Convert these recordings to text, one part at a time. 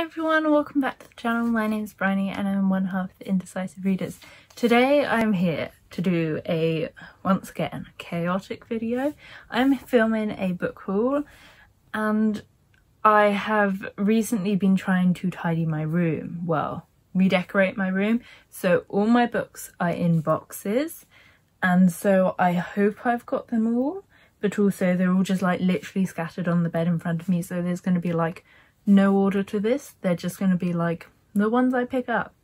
Hi everyone, welcome back to the channel. My name is Bryony and I'm one half of the Indecisive Readers. Today I'm here to do a, once again, chaotic video. I'm filming a book haul and I have recently been trying to tidy my room, well, redecorate my room. So all my books are in boxes and so I hope I've got them all, but also they're all just like literally scattered on the bed in front of me, so there's going to be like no order to this. They're just going to be like the ones I pick up.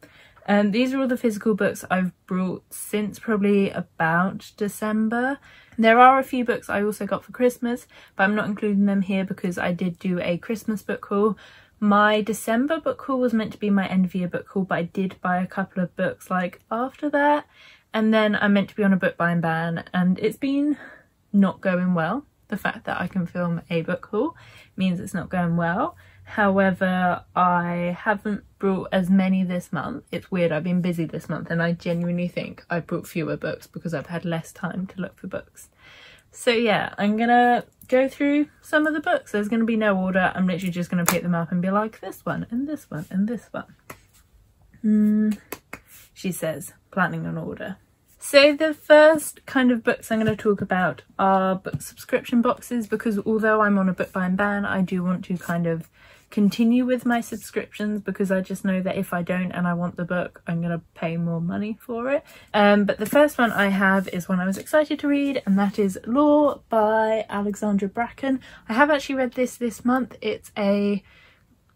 These are all the physical books I've brought since probably about December. There are a few books I also got for Christmas, but I'm not including them here because I did do a Christmas book haul. My December book haul was meant to be my end of year book haul, but I did buy a couple of books like after that, and then I'm meant to be on a book buying ban and it's been not going well. The fact that I can film a book haul means it's not going well. However, I haven't brought as many this month. It's weird, I've been busy this month and I genuinely think I brought fewer books because I've had less time to look for books. So yeah, I'm gonna go through some of the books. There's gonna be no order. I'm literally just gonna pick them up and be like this one and this one and this one. She says, planning an order. So the first kind of books I'm going to talk about are book subscription boxes, because although I'm on a book buying ban, I do want to kind of continue with my subscriptions because I just know that if I don't and I want the book, I'm going to pay more money for it. But the first one I have is one I was excited to read, and that is Law by Alexandra Bracken. I have actually read this month. It's a,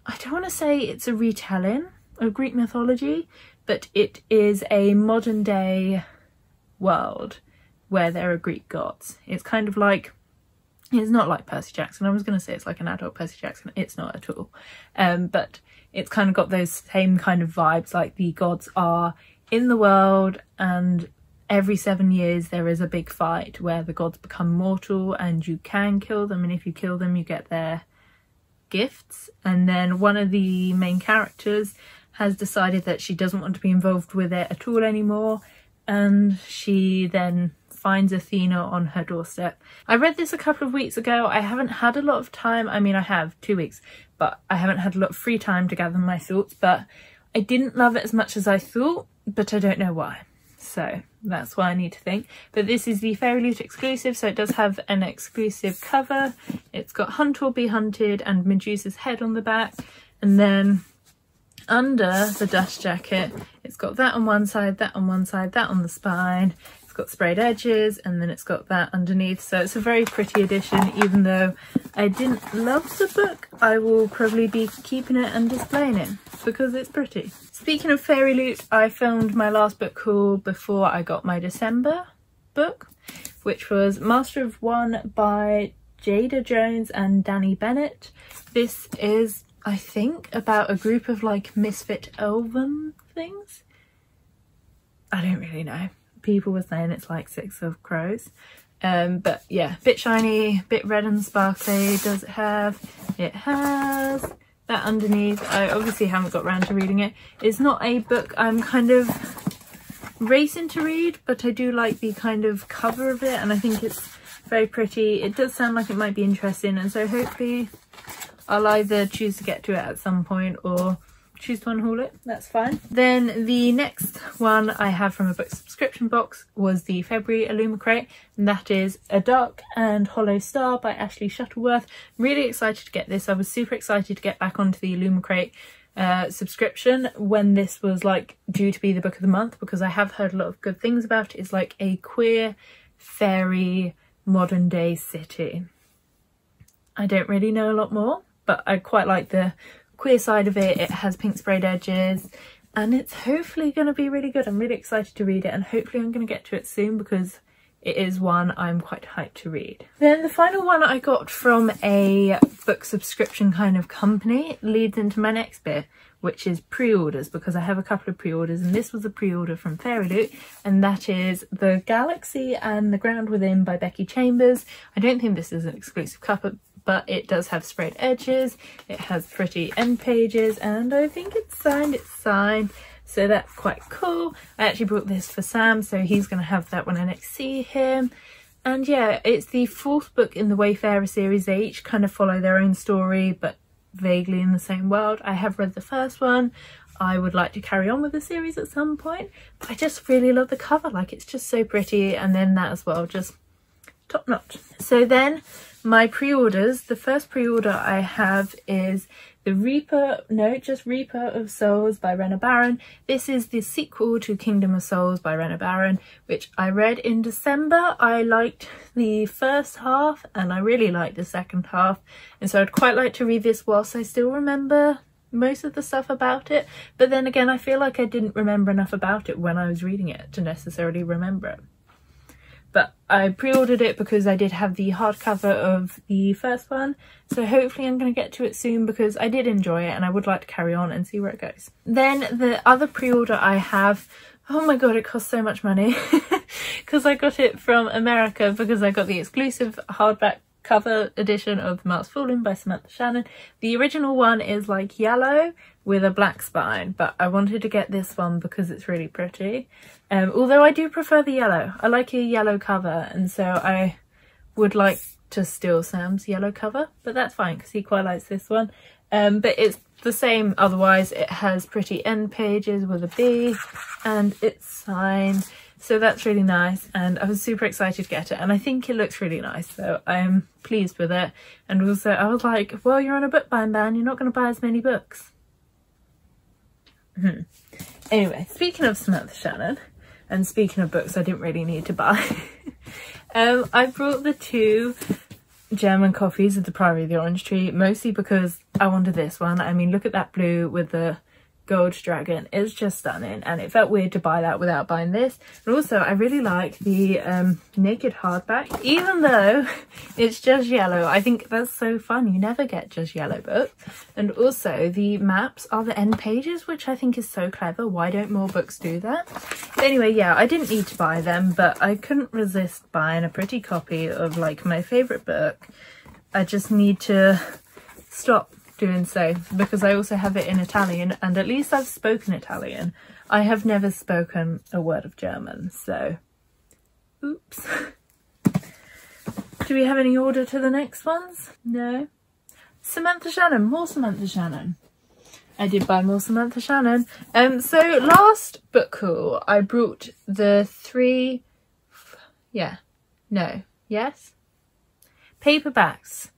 I don't want to say it's a retelling of Greek mythology, but it is a modern day world where there are Greek gods. It's kind of like, it's not like Percy Jackson. I was going to say it's like an adult Percy Jackson. It's not at all. But it's kind of got those same kind of vibes, like the gods are in the world and every 7 years there is a big fight where the gods become mortal and you can kill them, and if you kill them you get their gifts. And then one of the main characters has decided that she doesn't want to be involved with it at all anymore, and she then finds Athena on her doorstep. I read this a couple of weeks ago. I haven't had a lot of time. I mean, I have 2 weeks, but I haven't had a lot of free time to gather my thoughts, but I didn't love it as much as I thought, but I don't know why. So that's why I need to think. But this is the Fairy Loot exclusive, so it does have an exclusive cover. It's got Hunt or Be Hunted and Medusa's head on the back, and then under the dust jacket it's got that on one side, that on one side, that on the spine. It's got sprayed edges and then it's got that underneath, so it's a very pretty edition. Even though I didn't love the book, I will probably be keeping it and displaying it because it's pretty. Speaking of Fairy Loot, I filmed my last book haul before I got my December book, which was Master of One by Jada Jones and Danny Bennett. This is, I think, about a group of like misfit elven things. I don't really know. People were saying it's like Six of Crows. But yeah, bit shiny, bit red and sparkly. Does it have? It has that underneath. I obviously haven't got round to reading it. It's not a book I'm kind of racing to read, but I do like the kind of cover of it and I think it's very pretty. It does sound like it might be interesting, and so hopefully I'll either choose to get to it at some point or choose to unhaul it. That's fine. Then the next one I have from a book subscription box was the February Illumicrate, and that is A Dark and Hollow Star by Ashley Shuttleworth. I'm really excited to get this. I was super excited to get back onto the Illumicrate subscription when this was like due to be the book of the month, because I have heard a lot of good things about it. It's like a queer fairy modern day city. I don't really know a lot more, but I quite like the queer side of it. It has pink sprayed edges and it's hopefully going to be really good. I'm really excited to read it and hopefully I'm going to get to it soon because it is one I'm quite hyped to read. Then the final one I got from a book subscription kind of company leads into my next bit, which is pre-orders, because I have a couple of pre-orders, and this was a pre-order from Fairy Loot, and that is The Galaxy and the Ground Within by Becky Chambers. I don't think this is an exclusive cover, but it does have sprayed edges, it has pretty end pages, and I think it's signed, so that's quite cool. I actually brought this for Sam, so he's going to have that when I next see him. And yeah, it's the fourth book in the Wayfarer series. They each kind of follow their own story, but vaguely in the same world. I have read the first one. I would like to carry on with the series at some point, but I just really love the cover. Like, it's just so pretty, and then that as well, just top notch. So then my pre-orders, the first pre-order I have is the Reaper of Souls by Rena Barron. This is the sequel to Kingdom of Souls by Rena Barron, which I read in December. I liked the first half and I really liked the second half, and so I'd quite like to read this whilst I still remember most of the stuff about it, but then again I feel like I didn't remember enough about it when I was reading it to necessarily remember it. But I pre-ordered it because I did have the hardcover of the first one, so hopefully I'm going to get to it soon because I did enjoy it and I would like to carry on and see where it goes. Then the other pre-order I have, oh my god, it cost so much money because I got it from America because I got the exclusive hardback cover edition of The Masked Fallen by Samantha Shannon. The original one is like yellow with a black spine, but I wanted to get this one because it's really pretty. Although I do prefer the yellow. I like a yellow cover, and so I would like to steal Sam's yellow cover, but that's fine because he quite likes this one. But it's the same otherwise. It has pretty end pages with a bee and it's signed. So that's really nice, and I was super excited to get it, and I think it looks really nice, so I am pleased with it. And also I was like, well, you're on a book buying ban, you're not going to buy as many books. Anyway, speaking of Samantha Shannon, and speaking of books I didn't really need to buy, I brought the 2 German copies of The Priory of the Orange Tree, mostly because I wanted this one. I mean, look at that blue with the gold dragon, it's just stunning, and it felt weird to buy that without buying this. And also I really like the naked hardback, even though it's just yellow. I think that's so fun, you never get just yellow books. And also the maps are the end pages, which I think is so clever. Why don't more books do that? But anyway, yeah, I didn't need to buy them, but I couldn't resist buying a pretty copy of like my favourite book. I just need to stop doing so because I also have it in Italian, and at least I've spoken Italian. I have never spoken a word of German, so oops. Do we have any order to the next ones? No. Samantha Shannon, more Samantha Shannon. I did buy more Samantha Shannon. So last book haul I brought the 3 paperbacks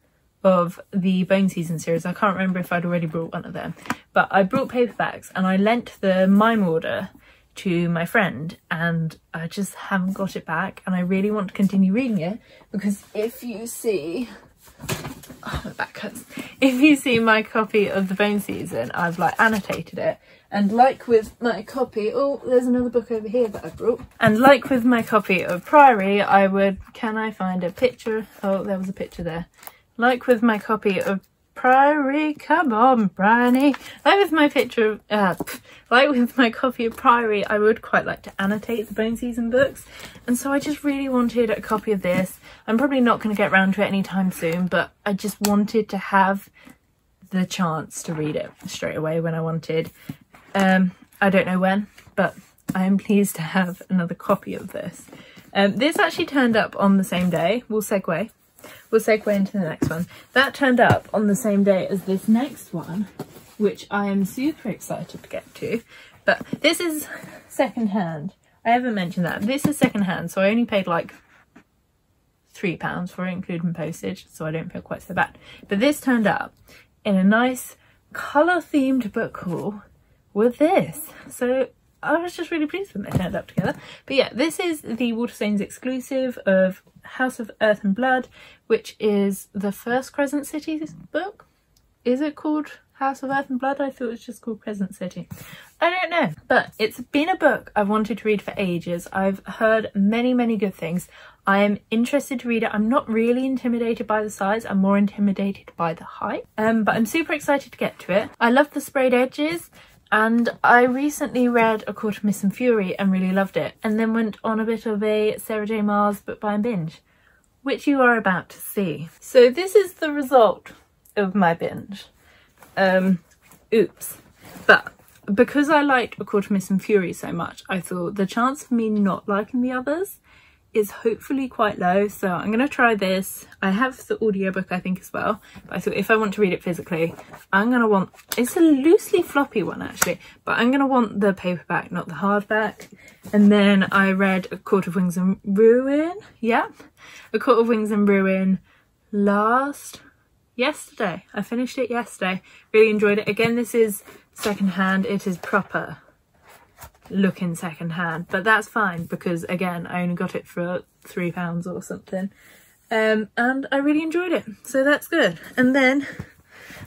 of the Bone Season series. I can't remember if I'd already brought one of them, but I brought paperbacks and I lent the mime order to my friend, and I just haven't got it back, and I really want to continue reading it because if you see, oh, my back hurts. If you see my copy of the Bone Season, I've like annotated it, and like with my copy, oh, there's another book over here that I brought, and like with my copy of Priory, I would, can I find a picture? Oh, there was a picture there. Like with my copy of Priory, come on, Bryony. Like with my copy of Priory, I would quite like to annotate the Bone Season books, and so I just really wanted a copy of this. I'm probably not going to get around to it anytime soon, but I just wanted to have the chance to read it straight away when I wanted. I don't know when, but I am pleased to have another copy of this. This actually turned up on the same day. We'll segue into the next one. That turned up on the same day as this next one, which I am super excited to get to. But this is secondhand. I haven't mentioned that. This is secondhand, so I only paid like £3 for it, including postage, so I don't feel quite so bad. But this turned up in a nice colour-themed book haul with this. So I was just really pleased when they turned up together. But yeah, this is the Waterstones exclusive of House of Earth and Blood, which is the first Crescent City book. Is it called House of Earth and Blood? I thought it was just called Crescent City. I don't know, but it's been a book I've wanted to read for ages. I've heard many, many good things. I am interested to read it. I'm not really intimidated by the size. I'm more intimidated by the height. But I'm super excited to get to it. I love the sprayed edges. And I recently read A Court of Mist and Fury and really loved it, and then went on a bit of a Sarah J Maas book buy and binge, which you are about to see. So this is the result of my binge. Oops. But because I liked A Court of Mist and Fury so much, I thought the chance of me not liking the others is hopefully quite low, so I'm going to try this. I have the audiobook I think as well, but I thought if I want to read it physically, I'm going to want, it's a loosely floppy one actually, but I'm going to want the paperback, not the hardback. And then I read A Court of Wings and Ruin, yeah, A Court of Wings and Ruin yesterday. I finished it yesterday, really enjoyed it. Again, this is secondhand, it is proper looking secondhand, but that's fine because again I only got it for £3 or something, and I really enjoyed it, so that's good. And then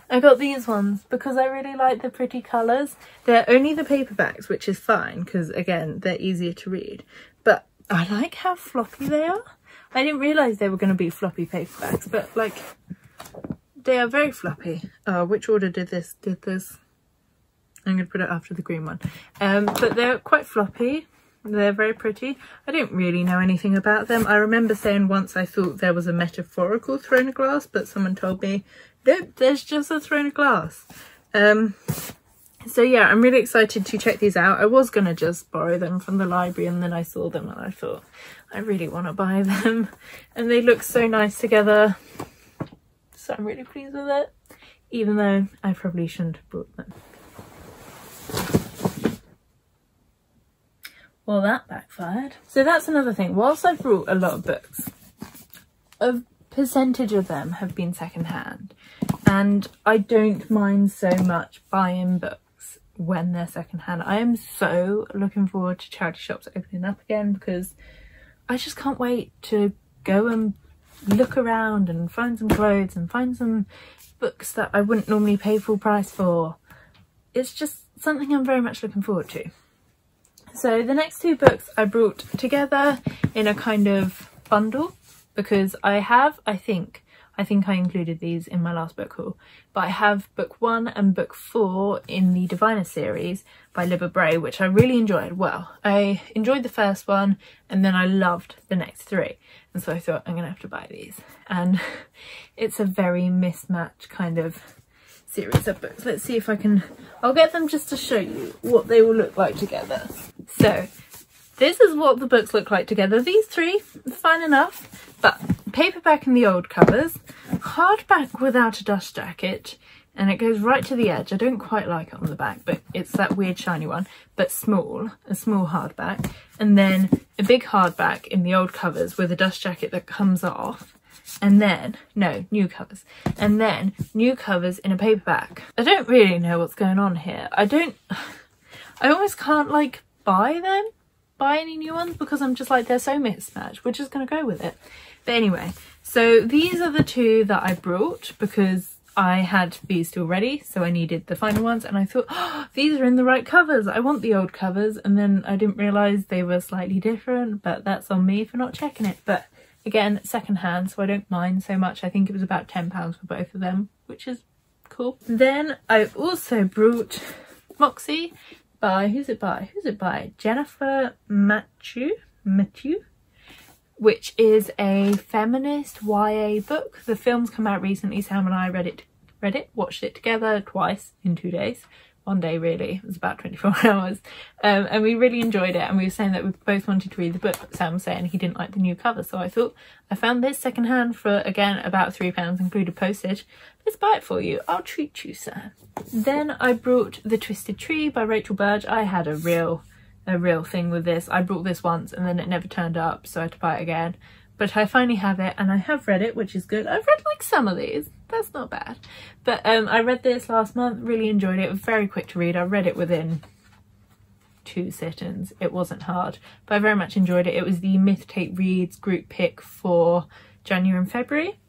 I got these ones because I really like the pretty colours. They're only the paperbacks, which is fine because again they're easier to read, but I like how floppy they are. I didn't realise they were going to be floppy paperbacks, but like they are very floppy. Which order did this? I'm going to put it after the green one. But they're quite floppy. They're very pretty. I didn't really know anything about them. I remember saying once I thought there was a metaphorical throne of glass, but someone told me, nope, there's just a throne of glass. So yeah, I'm really excited to check these out. I was going to just borrow them from the library, and then I saw them and I thought, I really want to buy them. And they look so nice together. So I'm really pleased with it, even though I probably shouldn't have brought them. Well, that backfired. So that's another thing. Whilst I've brought a lot of books, a percentage of them have been secondhand, and I don't mind so much buying books when they're secondhand. I am so looking forward to charity shops opening up again because I just can't wait to go and look around and find some clothes and find some books that I wouldn't normally pay full price for. It's just something I'm very much looking forward to. So the next two books I brought together in a kind of bundle because I think I included these in my last book haul, but I have book 1 and book 4 in the Diviner series by Libba Bray, which I really enjoyed. Well, I enjoyed the first one and then I loved the next 3, and so I thought I'm gonna have to buy these. And it's a very mismatched kind of series of books. Let's see if I'll get them just to show you what they will look like together. So this is what the books look like together. These 3, fine enough, but paperback in the old covers, hardback without a dust jacket, and it goes right to the edge. I don't quite like it on the back, but it's that weird shiny one, but a small hardback, and then a big hardback in the old covers with a dust jacket that comes off, and then, no, new covers, and then new covers in a paperback. I don't really know what's going on here. I almost can't like buy any new ones because I'm just like, they're so mismatched. We're just gonna go with it. But anyway, so these are the 2 that I brought because I had these 2 already, so I needed the final ones, and I thought, oh, these are in the right covers. I want the old covers, and then I didn't realise they were slightly different, but that's on me for not checking it. But again, secondhand, so I don't mind so much. I think it was about £10 for both of them, which is cool. Then I also brought Moxie by, who's it by? Jennifer Matthew, which is a feminist YA book. The film's come out recently. Sam and I watched it together twice in 2 days. One day really, it was about 24 hours. And we really enjoyed it, and we were saying that we both wanted to read the book, but Sam was saying he didn't like the new cover, so I thought, I found this secondhand for, again, about £3, included postage. Let's buy it for you. I'll treat you, Sam. Then I brought The Twisted Tree by Rachel Burge. I had a real thing with this. I brought this once and then it never turned up, so I had to buy it again. But I finally have it, and I have read it, which is good. I've read like some of these, that's not bad. But I read this last month, really enjoyed it. It was very quick to read. I read it within 2 sittings. It wasn't hard, but I very much enjoyed it. It was the Myth Take Reads group pick for January and February.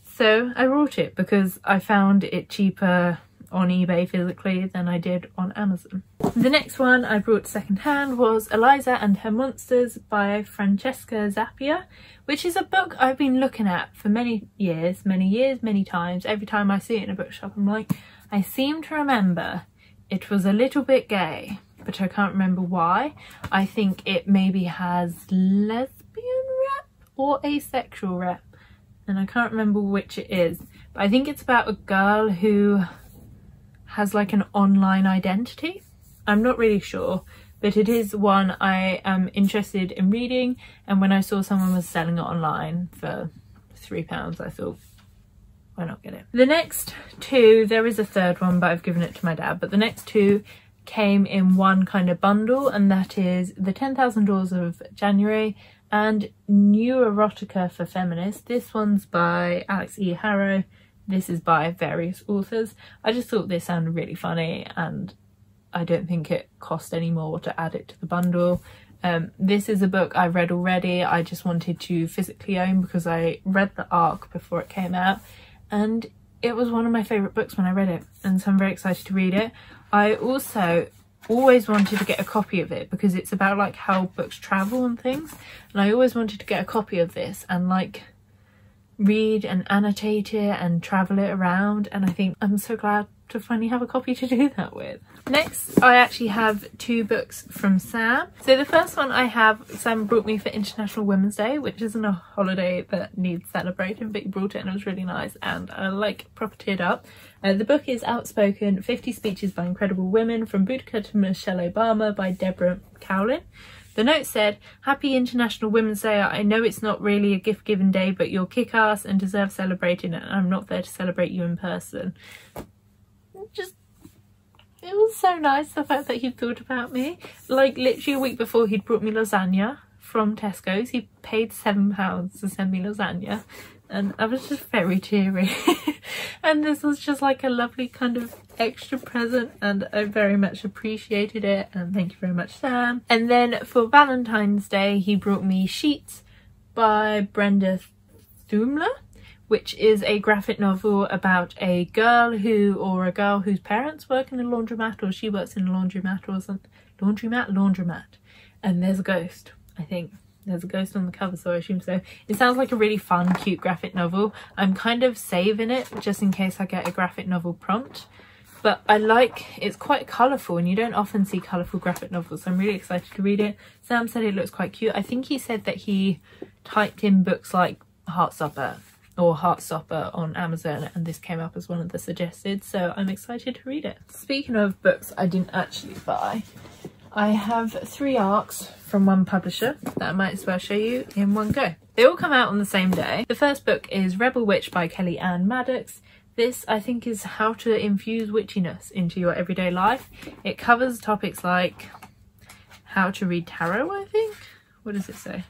So I brought it because I found it cheaper on eBay physically than I did on Amazon. The next one I brought secondhand was Eliza and Her Monsters by Francesca Zappia, which is a book I've been looking at for many years, many times. Every time I see it in a bookshop, I'm like, I seem to remember it was a little bit gay, but I can't remember why. I think it maybe has lesbian rep or asexual rep, and I can't remember which it is. But I think it's about a girl who has like an online identity. I'm not really sure, but it is one I am interested in reading, and when I saw someone was selling it online for £3, I thought, why not get it? The next two, there is a third one but I've given it to my dad, but the next two came in one kind of bundle, and that is The 10,000 Doors of January and New Erotica for Feminists. This one's by Alex E. Harrow. This is by various authors. I just thought this sounded really funny, and I don't think it cost any more to add it to the bundle. This is a book I've read already. I just wanted to physically own because I read the ARC before it came out, and it was one of my favourite books when I read it, and so I'm very excited to read it. I also always wanted to get a copy of it because it's about like how books travel and things, and I always wanted to get a copy of this and like read and annotate it and travel it around, and I think I'm so glad to finally have a copy to do that with. Next, I actually have two books from Sam. So the first one I have, Sam brought me for International Women's Day, which isn't a holiday that needs celebrating, but he brought it and it was really nice, and I like proper teared up. The book is Outspoken, 50 Speeches by Incredible Women, from Boudica to Michelle Obama by Deborah Cowlin. The note said, "Happy International Women's Day. I know it's not really a gift-giving day, but you're kick-ass and deserve celebrating, and I'm not there to celebrate you in person." It was so nice, the fact that he thought about me. Like literally a week before, he'd brought me lasagna from Tesco's. He paid £7 to send me lasagna, and I was just very teary. And this was just like a lovely kind of extra present, and I very much appreciated it, and thank you very much, Sam. And then for Valentine's Day, he brought me Sheets by Brenda Thumler, which is a graphic novel about a girl whose parents work in a laundromat, or she works in a laundromat or something. Laundromat. And there's a ghost, I think. There's a ghost on the cover, so I assume so. It sounds like a really fun, cute graphic novel. I'm kind of saving it just in case I get a graphic novel prompt. But it's quite colourful, and you don't often see colourful graphic novels, so I'm really excited to read it. Sam said it looks quite cute. I think he said that he typed in books like Heartstopper on Amazon, and this came up as one of the suggested, so I'm excited to read it. Speaking of books I didn't actually buy, I have 3 ARCs from one publisher that I might as well show you in one go. They all come out on the same day. The first book is Rebel Witch by Kelly Ann Maddox. This, I think, is how to infuse witchiness into your everyday life. It covers topics like how to read tarot, I think. What does it say?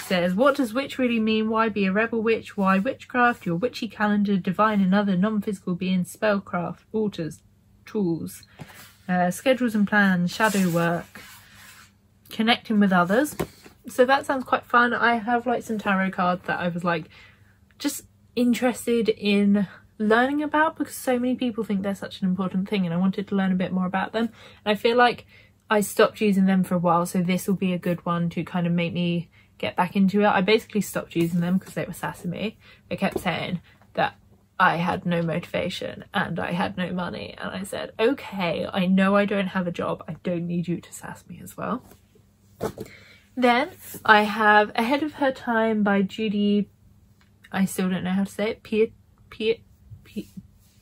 Says, what does witch really mean? Why be a rebel witch? Why witchcraft? Your witchy calendar, divine and other non-physical beings, spellcraft, altars, tools, schedules and plans, shadow work, connecting with others. So that sounds quite fun. I have like some tarot cards that I was like just interested in learning about, because so many people think they're such an important thing, and I wanted to learn a bit more about them. And I feel like I stopped using them for a while, so this will be a good one to kind of make me get back into it. I basically stopped using them because they were sassing me. They kept saying that I had no motivation and I had no money, and I said, okay, I know I don't have a job, I don't need you to sass me as well. Then I have Ahead of Her Time by Judy, I still don't know how to say it,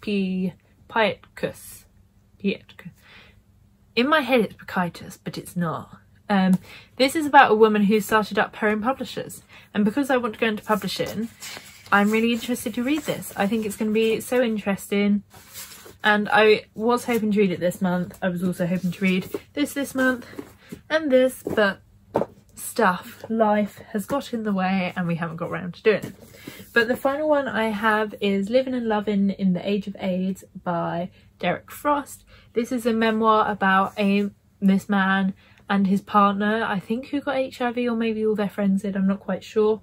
Pietkus. In my head it's Pietkus, but it's not. This is about a woman who started up her own publishers, and because I want to go into publishing, I'm really interested to read this. I think it's going to be so interesting, and I was hoping to read it this month. I was also hoping to read this month and this, but life has got in the way and we haven't got around to doing it. But the final one I have is Living and Loving in the Age of AIDS by Derek Frost. This is a memoir about this man and his partner, I think, who got HIV, or maybe all their friends did, I'm not quite sure.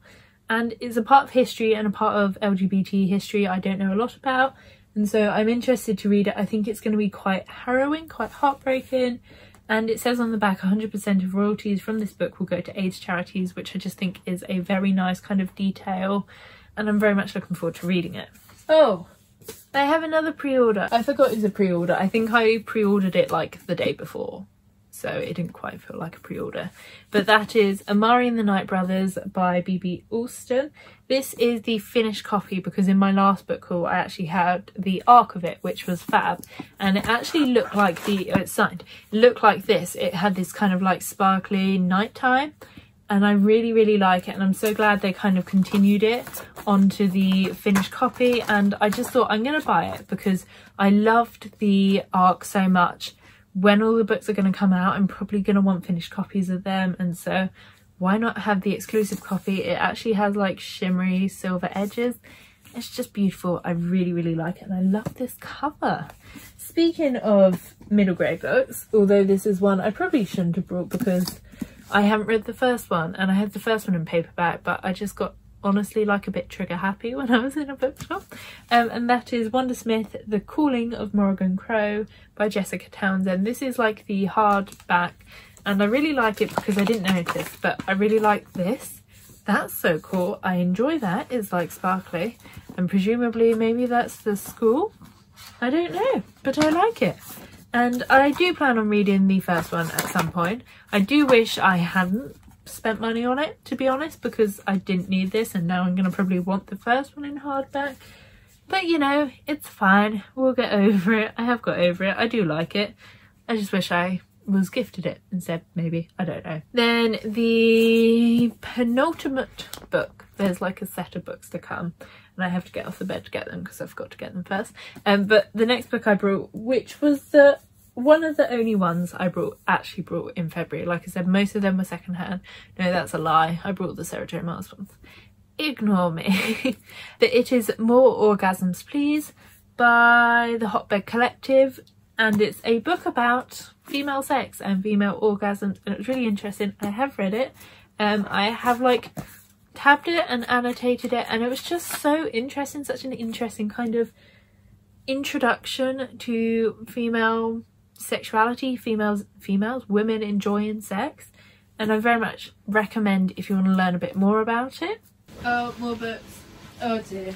And it's a part of history and a part of LGBT history I don't know a lot about, and so I'm interested to read it. I think it's going to be quite harrowing, quite heartbreaking, and it says on the back 100% of royalties from this book will go to AIDS charities, which I just think is a very nice kind of detail, and I'm very much looking forward to reading it. Oh, I have another pre-order. I forgot it was a pre-order. I think I pre-ordered it like the day before. so it didn't quite feel like a pre-order. But that is Amari and the Night Brothers by B.B. Alston. This is the finished copy because in my last book haul I actually had the arc of it, which was fab, and it actually looked like it's signed. It looked like this. It had this kind of like sparkly nighttime, and I really like it, and I'm so glad they kind of continued it onto the finished copy. And I just thought I'm gonna buy it because I loved the arc so much. When all the books are going to come out, I'm probably going to want finished copies of them, and so why not have the exclusive copy? It actually has like shimmery silver edges. It's just beautiful. I really like it, and I love this cover. Speaking of middle grade books, although this is one I probably shouldn't have brought because I haven't read the first one, and I had the first one in paperback, but I just got honestly like a bit trigger happy when I was in a bookshop, and that is Wanda Smith, The Calling of Morrigan Crow by Jessica Townsend. This is like the hardback, and I really like it because I didn't notice, but I really like this. That's so cool. I enjoy that. It's like sparkly, and presumably maybe that's the school. I don't know, but I like it. And I do plan on reading the first one at some point. I do wish I hadn't spent money on it, to be honest, because I didn't need this, and now I'm gonna probably want the first one in hardback. But you know, it's fine. We'll get over it. I have got over it. I do like it. I just wish I was gifted it instead, maybe. I don't know. Then the penultimate book. There's like a set of books to come, and I have to get off the bed to get them because I forgot to get them first. But the next book I brought, which was one of the only ones I actually brought in February. Like I said, most of them were secondhand. No, that's a lie. I brought the Sarah J Maas ones. Ignore me. But it is More Orgasms Please by the Hotbed Collective, and it's a book about female sex and female orgasms, and it's really interesting. I have read it. I have like tabbed it and annotated it, and it was just so interesting. Such an interesting kind of introduction to female sexuality, women enjoying sex, and I very much recommend if you want to learn a bit more about it. Oh, more books. Oh dear.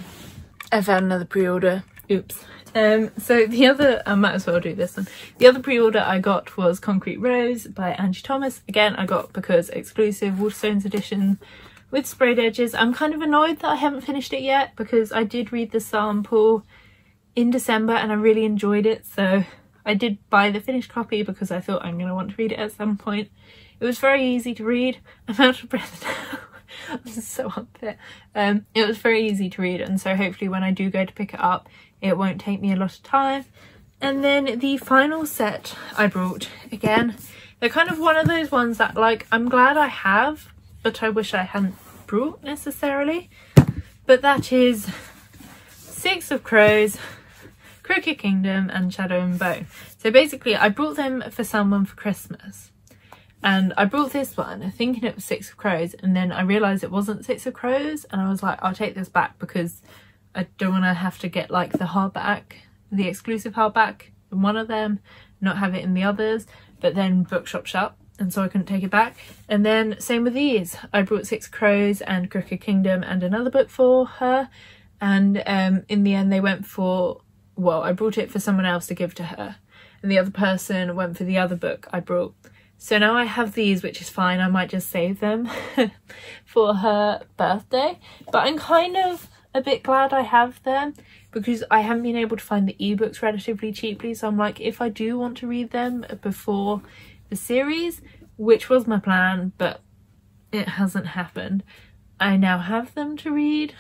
I found another pre-order. Oops. So the other, I might as well do this one. The other pre-order I got was Concrete Rose by Angie Thomas. Again, I got because exclusive Waterstones edition with sprayed edges. I'm kind of annoyed that I haven't finished it yet because I did read the sample in December and I really enjoyed it, so I did buy the finished copy because I thought I'm going to want to read it at some point. It was very easy to read. I'm out of breath now. This is so unfair. It was very easy to read, and so hopefully when I do go to pick it up, it won't take me a lot of time. And then the final set I brought, again, they're kind of one of those ones that like I'm glad I have, but I wish I hadn't brought necessarily. But that is Six of Crows, Crooked Kingdom and Shadow and Bone. So basically I brought them for someone for Christmas, and I brought this one thinking it was Six of Crows, and then I realised it wasn't Six of Crows, and I was like, I'll take this back because I don't want to have to get like the hardback, the exclusive hardback in one of them, not have it in the others. But then bookshop shut, and so I couldn't take it back. And then same with these. I brought Six Crows and Crooked Kingdom and another book for her, and in the end they went for, well, I brought it for someone else to give to her, and the other person went for the other book I brought. So now I have these, which is fine. I might just save them for her birthday, but I'm kind of a bit glad I have them because I haven't been able to find the ebooks relatively cheaply. So I'm like, if I do want to read them before the series, which was my plan, but it hasn't happened, I now have them to read.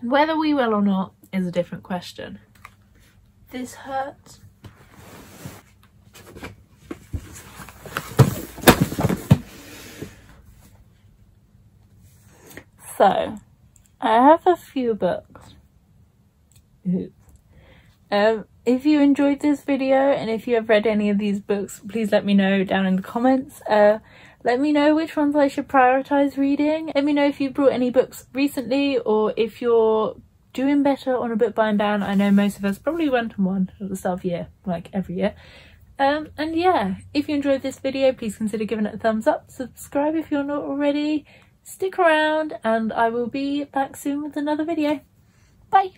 Whether we will or not is a different question. This hurts. So I have a few books. If you enjoyed this video and if you have read any of these books, please let me know down in the comments. Let me know which ones I should prioritize reading. Let me know if you've brought any books recently, or if you're doing better on a book buying ban. I know most of us probably went on one at the start of the year, like every year. And yeah, if you enjoyed this video, please consider giving it a thumbs up, subscribe if you're not already, stick around, and I will be back soon with another video. Bye!